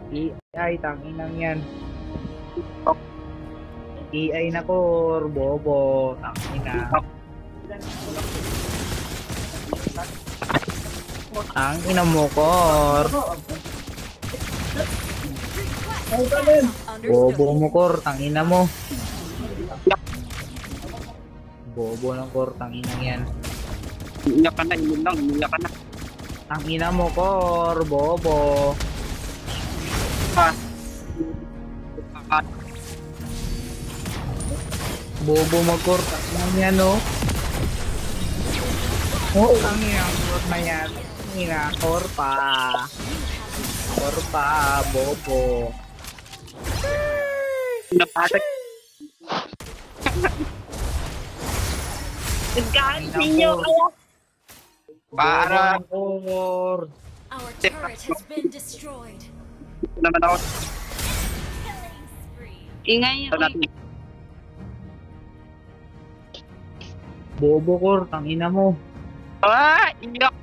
AI, tanginang yan. AI na core, bobo, tangina. Tangina mo core. Bobo mo core, tangina mo. Bobo ng core, tanginang yan. Iiyak ka na, yun lang, iiyak ka na. Tangina mo core, bobo. Bobo mo core, tanginang yan no. Oo, tanginang core na yan. Tangina, core pa. Core pa, bobo. Napatag. Nagkaansin nyo kaya. Para. Core. Our turret has been destroyed. Naman ako. Killing spree. Ingay nyo. Bobo core, tangina mo. Iiyak.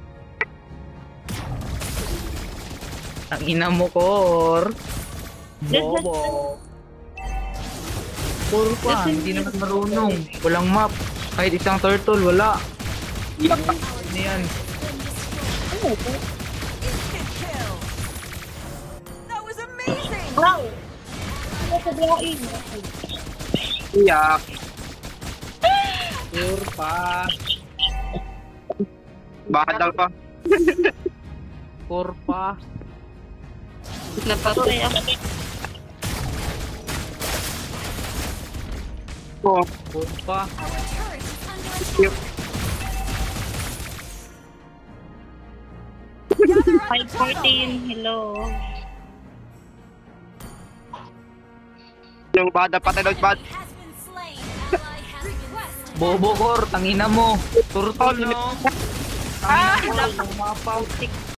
Tangina mo core. Bobo. Core pa, hindi naman marunong. Walang map. Kahit isang turtle, wala. Iiyak ka. Ano yan? Wow! Ano sa drawing? Iiyak. Core pa. Bakadal pa. Core pa. Napatay ako. Oo. Core pa. Our turret is under attack. 514, hello. Yung bada patay ng bad. Enemy has been slain. Ally has been Bobo core, tangina mo. Turtle no. Tangina mo, umapaw.